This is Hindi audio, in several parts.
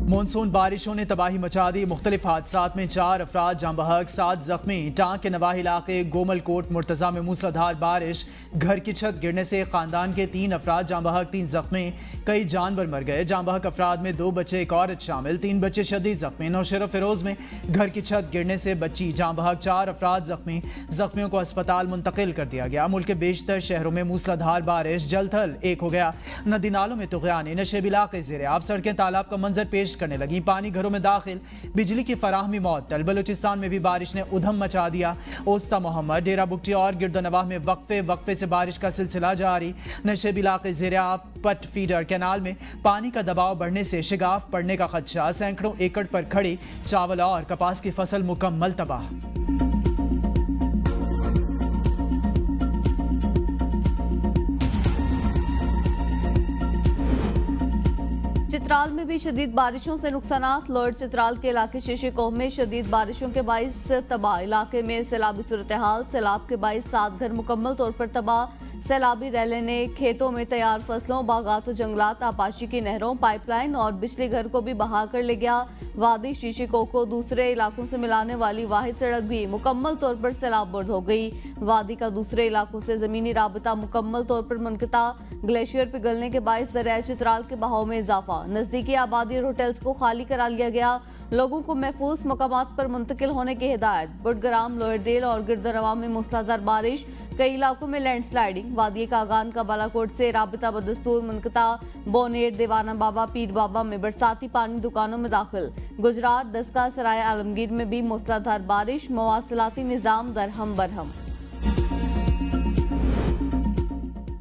मानसून बारिशों ने तबाही मचा दी। मुख्तलिफ हादसात में 4 अफराद जाँ बहक, 7 जख्मी। टांग के नवाही इलाके गोमलकोट मुर्तजा में मूसलाधार बारिश, घर की छत गिरने से खानदान के 3 अफराद जाँ बहक, 3 जख्मी। कई जानवर मर गए। जाँ बहक अफराद में 2 बच्चे, एक औरत शामिल। 3 बच्चे शदीद जख्मी। नौशेरा फिरोज में घर की छत गिरने से बच्ची जाँ बहक, 4 अफराद जख्मी। जख्मियों को अस्पताल मुंतकिल कर दिया गया। मुल्क के बेशतर शहरों में मूसलाधार बारिश, जल थल एक हो गया। नदी नालों में तुग़यानी, नशेब इलाके ज़ेरे आब, सड़कें तालाब का मंजर पेश करने लगी। पानी घरों में दाखिल, बिजली की फराहमी मअतल। बलूचिस्तान में भी बारिश ने उधम मचा दिया। ओस्ता मोहम्मद, डेरा बुगटी और गिरदोनवाह में वक्फे वक्फे से बारिश का सिलसिला जारी। नशेब इलाके ज़ेरे आब, पट फीडर कैनाल में पानी का दबाव बढ़ने से शिगाफ पड़ने का खदशा। सैकड़ों एकड़ पर खड़ी चावल और कपास की फसल मुकम्मल तबाह। चित्राल में भी शदीद बारिशों से नुकसानात। लोअर चित्राल के इलाके शीशे कोह में शदीद बारिशों के बाइस तबाह। इलाके में सैलाबी सूरत हाल, सैलाब के बाइस 7 घर मुकम्मल तौर पर तबाह। सैलाबी रैले ने खेतों में तैयार फसलों, बागात और जंगलात, आपाशी की नहरों, पाइपलाइन और बिजली घर को भी बहा कर ले गया। वादी शीशे कोह को दूसरे इलाकों से मिलाने वाली वाहिद सड़क भी मुकम्मल तौर पर सैलाब बर्द हो गई। वादी का दूसरे इलाकों से जमीनी राबता मुकम्मल तौर पर मुनक़ता। ग्लेशियर पिघलने के बाइस दरिया चित्राल के बहाव में इजाफा। नजदीकी आबादी और होटल्स को खाली करा लिया गया। लोगों को महफूज मकामात पर मुंतकिल होने की हिदायत। बुडग्राम, लोअरदेल और गिरदोनवाह में मूसलाधार बारिश, कई इलाकों में लैंडस्लाइडिंग। वादी कागान का बालाकोट से राबता बदस्तूर मुनक़ता। बोनेर, देवाना बाबा, पीर बाबा में बरसाती पानी दुकानों में दाखिल। गुजरात, दस्का, सराय आलमगीर में भी मूसलाधार बारिश, मवासलाती निज़ाम दरहम बरहम।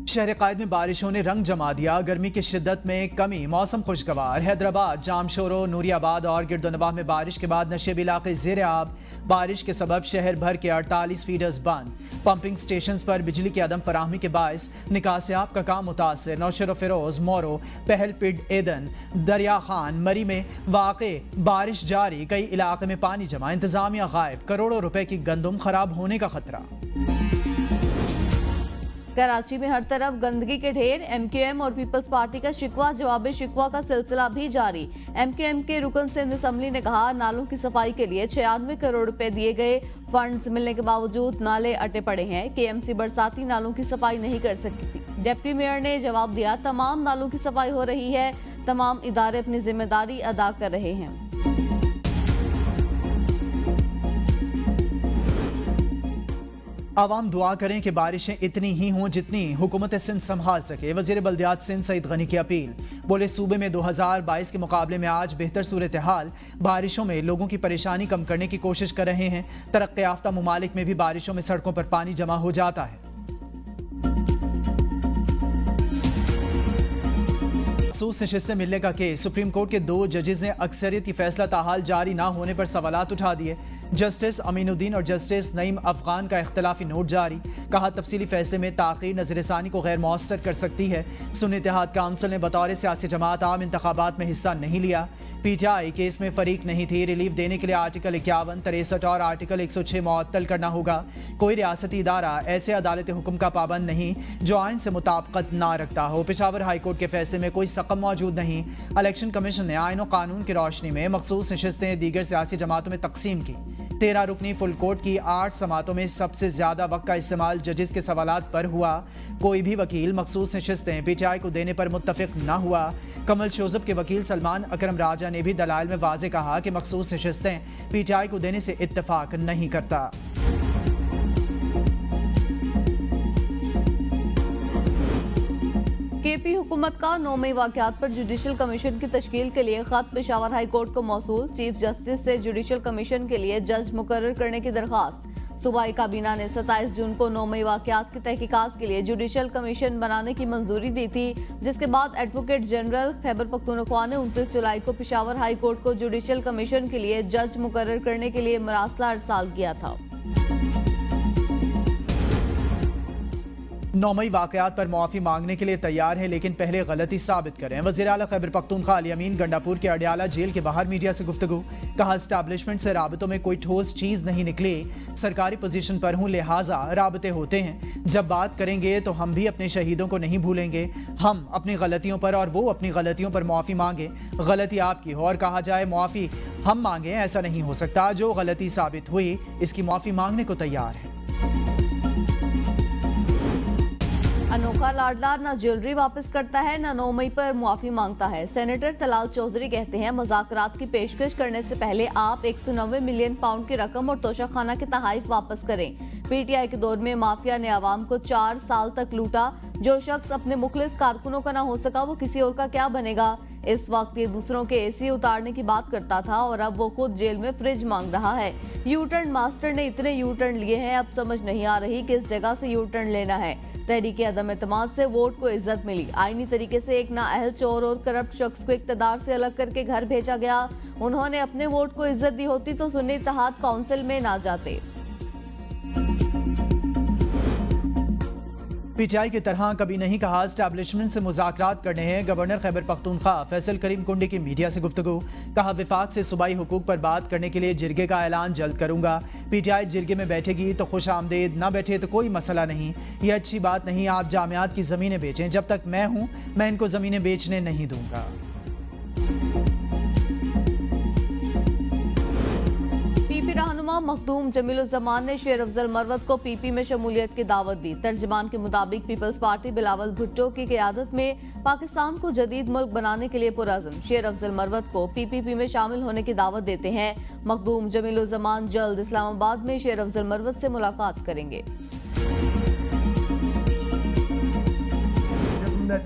शहर कायद में बारिशों ने रंग जमा दिया। गर्मी की शिद्दत में कमी, मौसम खुशगवार। हैदराबाद, जामशोरो, नूरियाबाद और गिरदोनवाह में बारिश के बाद नशेब इलाके ज़ेरे आब। बारिश के सबब शहर भर के 48 फीडर्स बंद। पंपिंग स्टेशन पर बिजली की अदम फराहमी के बायस निकासियाब का काम मुतासर। नौशेरा फिरोज, मोरो, पहलपिड, एदन, दरिया खान, मरी में वाक़े बारिश जारी। कई इलाके में पानी जमा, इंतजामिया गायब। करोड़ों रुपए की गंदम खराब होने का खतरा। कराची में हर तरफ गंदगी के ढेर। MQM और पीपल्स पार्टी का शिकवा जवाब शिकवा का सिलसिला भी जारी। MQM के रुकन सिंध असम्बली ने कहा, नालों की सफाई के लिए 96 करोड़ रुपए दिए गए। फंड्स मिलने के बावजूद नाले अटे पड़े हैं। KMC बरसाती नालों की सफाई नहीं कर सकती थी। डिप्टी मेयर ने जवाब दिया, तमाम नालों की सफाई हो रही है। तमाम इदारे अपनी जिम्मेदारी अदा कर रहे हैं। आवाम दुआ करें कि बारिशें इतनी ही हों जितनी हुकूमत सिंध संभाल सके। वज़ीर बल्दियात सिंध सईद गनी की अपील। बोले, सूबे में 2022 के मुकाबले में आज बेहतर सूरत हाल। बारिशों में लोगों की परेशानी कम करने की कोशिश कर रहे हैं। तरक्की याफ्ता मुमालिक में भी बारिशों में सड़कों पर पानी जमा हो जाता है। मखसूस नशिस्त मिलने का केस। सुप्रीम कोर्ट के 2 जजेस ने अक्सरियती फैसला ताहाल जारी ना होने पर सवालात उठा दिए। जस्टिस अमीनुद्दीन और जस्टिस नईम अफगान का इख्तलाफी नोट जारी। कहा, तफसीली फैसले में ताख़ीर नज़रसानी को गैर मौसर कर सकती है। सुन्नी इत्तेहाद काउंसिल ने बतौर सियासी जमात आम इंतखाबात में हिस्सा नहीं लिया। PTI केस में फरीक नहीं थी। रिलीफ देने के लिए आर्टिकल 51, 63 और आर्टिकल 106 मुअत्तल करना होगा। कोई रियासती इदारा ऐसे अदालती हुक्म का पाबंद नहीं जो आइन से मुताबिकत ना रखता हो। पेशावर हाई कोर्ट के फैसले में कोई सकम मौजूद नहीं। इलेक्शन कमीशन ने आइन और कानून की रोशनी में मखसूस नशिस्तें दीगर सियासी जमातों में तकसीम की। 13 रुकनी फुल कोर्ट की 8 समातों में सबसे ज्यादा वक्त का इस्तेमाल जजेस के सवालात पर हुआ। कोई भी वकील मखसूस नशिस्तें PTI को देने पर मुत्तफिक न हुआ। कमल शोजब के वकील सलमान अकरम राजा ने भी दलाइल में वाज़े कहा कि मखसूस नशिस्तें PTI को देने से इत्तफाक नहीं करता। KP हुकूमत का 9 मई वाक़यात पर जुडिशल कमीशन की तश्कील के लिए खत पेशावर हाई कोर्ट को मौसूल। चीफ जस्टिस से जुडिशल कमीशन के लिए जज मुकर्रर करने की दरख्वास्त। सूबाई काबीना ने 27 जून को 9 मई वाक़यात की तहकीकात के लिए जुडिशल कमीशन बनाने की मंजूरी दी थी, जिसके बाद एडवोकेट जनरल खैबर पख्तूनख्वा ने 29 जुलाई को पेशावर हाई कोर्ट को जुडिशल कमीशन के लिए जज मुकर्रर करने के लिए मरासला अरसाल किया था। 9 वाकयात पर मुआफ़ी मांगने के लिए तैयार है, लेकिन पहले गलती साबित करें। वज़ीर आला खैबर पख्तूनख्वा अली अमीन गंडापुर के अडियाला जेल के बाहर मीडिया से गुफ्तगू। कहा, एस्टैब्लिशमेंट से राबतों में कोई ठोस चीज़ नहीं निकली। सरकारी पोजीशन पर हूँ, लिहाजा राबते होते हैं। जब बात करेंगे तो हम भी अपने शहीदों को नहीं भूलेंगे। हम अपनी गलतियों पर और वो अपनी गलतियों पर मुआफ़ी मांगे। गलती आपकी हो और कहा जाए मुआफ़ी हम मांगे, ऐसा नहीं हो सकता। जो गलती साबित हुई इसकी मुआफ़ी मांगने को तैयार है। अनोखा लाडला न ज्वेलरी वापस करता है, न 9 मई पर मुआफी मांगता है। सेनेटर तलाल चौधरी कहते हैं, मुज़ाकरात की पेशकश करने से पहले आप 190 मिलियन पाउंड की रकम और तोशाखाना के तहाइफ वापस करें। पीटीआई के दौर में माफिया ने आवाम को 4 साल तक लूटा। जो शख्स अपने मुखलिस कारकुनों का ना हो सका, वो किसी और का क्या बनेगा। इस वक्त ये दूसरों के एसी उतारने की बात करता था और अब वो खुद जेल में फ्रिज मांग रहा है। यू टर्न मास्टर ने इतने यू टर्न लिए हैं, अब समझ नहीं आ रही किस जगह से यू टर्न लेना है। तहरीक अदम एतमाद से वोट को इज्जत मिली। आईनी तरीके से एक नाअहल चोर और करप्ट शख्स को इक्तदार से अलग करके घर भेजा गया। उन्होंने अपने वोट को इज्जत दी होती तो सुन्नी इत्तेहाद काउंसिल में ना जाते। पीटीआई की तरह कभी नहीं कहा एस्टैब्लिशमेंट से मुज़ाकरात करने हैं। गवर्नर खैबर पख्तूनख्वा फैसल करीम कुंडी की मीडिया से गुफ्तगू। कहा, विफाक से सूबाई हुकूक पर बात करने के लिए जिरगे का ऐलान जल्द करूंगा। पीटीआई जिरगे में बैठेगी तो खुश आमदेद, ना बैठे तो कोई मसला नहीं। ये अच्छी बात नहीं, आप जामियात की ज़मीनें बेचें। जब तक मैं हूँ मैं इनको ज़मीनें बेचने नहीं दूंगा। पीपी रहनुमा मखदूम जमीलुज़्ज़मान ने शेर अफजल मरवत को पीपी में शमूलियत की दावत दी। तर्जमान के मुताबिक पीपल्स पार्टी बिलावल भुट्टो की क़यादत में पाकिस्तान को जदीद मुल्क बनाने के लिए पुरअज़्म। शेर अफजल मरवत को पीपीपी में शामिल होने की दावत देते हैं। मखदूम जमीलुज़्ज़मान जल्द इस्लामाबाद में शेर अफजल मरवत से मुलाकात करेंगे।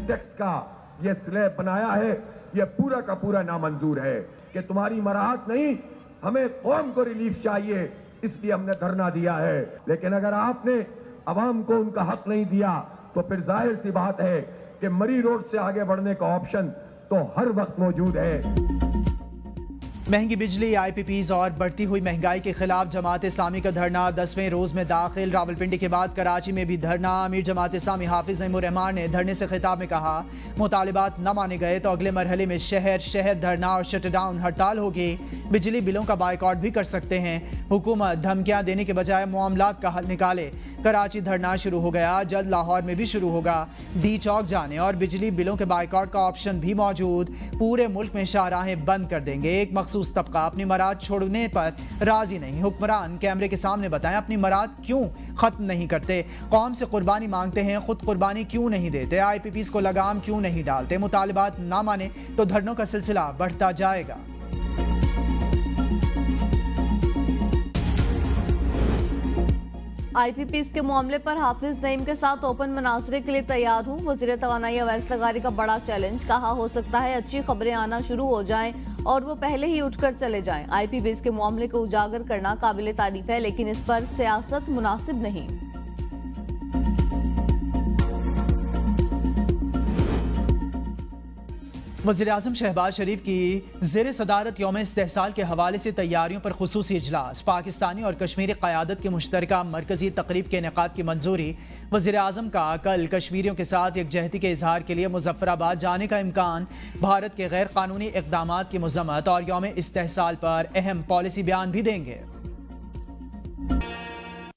टैक्स का ये स्लैब बनाया है, ये पूरा का पूरा नामंजूर है कि तुम्हारी मराहत नहीं, हमें कौम को रिलीफ चाहिए, इसलिए हमने धरना दिया है। लेकिन अगर आपने अवाम को उनका हक नहीं दिया तो फिर जाहिर सी बात है कि मरी रोड से आगे बढ़ने का ऑप्शन तो हर वक्त मौजूद है। महंगी बिजली, आईपीपीज और बढ़ती हुई महंगाई के खिलाफ जमात इस्लामी का धरना 10वें रोज में दाखिल। रावलपिंडी के बाद कराची में भी धरना। अमीर जमात इस्लामी हाफिज नईमुर रहमान ने धरने से खिताब में कहा, मुतालिबात न माने गए तो अगले मरहले में शहर शहर धरना और शटडाउन हड़ताल होगी। बिजली बिलों का बायकॉट भी कर सकते हैं। हुकूमत धमकियां देने के बजाय मामलात का हल निकाले। कराची धरना शुरू हो गया, जल्द लाहौर में भी शुरू होगा। डी चौक जाने और बिजली बिलों के बायकॉट का ऑप्शन भी मौजूद। पूरे मुल्क में शाहराहें बंद कर देंगे। एक मखसूस तबका अपनी मराद छोड़ने पर राजी नहीं। हुक्मरान कैमरे के सामने बताएं अपनी मराद क्यों खत्म नहीं करते। कौम से कुर्बानी मांगते हैं, खुद कुर्बानी क्यों नहीं देते। आईपीपीज को लगाम क्यों नहीं डालते। मुतालिबात ना माने तो धरनों का सिलसिला बढ़ता जाएगा। आईपीपीज के मामले पर हाफिज नईम के साथ ओपन मनाजरे के लिए तैयार हूँ। वज़ीर तवानाई अवैस लगारी का बड़ा चैलेंज। कहा, हो सकता है अच्छी खबरें आना शुरू हो जाएं और वो पहले ही उठकर चले जाएं। आईपीपीज के मामले को उजागर करना काबिल तारीफ है, लेकिन इस पर सियासत मुनासिब नहीं। वज़ीर-ए-आज़म शहबाज शरीफ की ज़ेर सदारत यौम इस्तेहसाल के हवाले से तैयारियों पर खुसूसी इजलास। पाकिस्तानी और कश्मीरी क़यादत की मुश्तरका मरकजी तकरीब के इनेकाद की मंजूरी। वज़ीर-ए-आज़म का कल कश्मीरियों के साथ यकजहती के इजहार के लिए मुज़फ्फराबाद जाने का इम्कान। भारत के गैर कानूनी इक़दामात की मज़म्मत और यौम इस्तेहसाल पर अहम पॉलिसी बयान भी देंगे।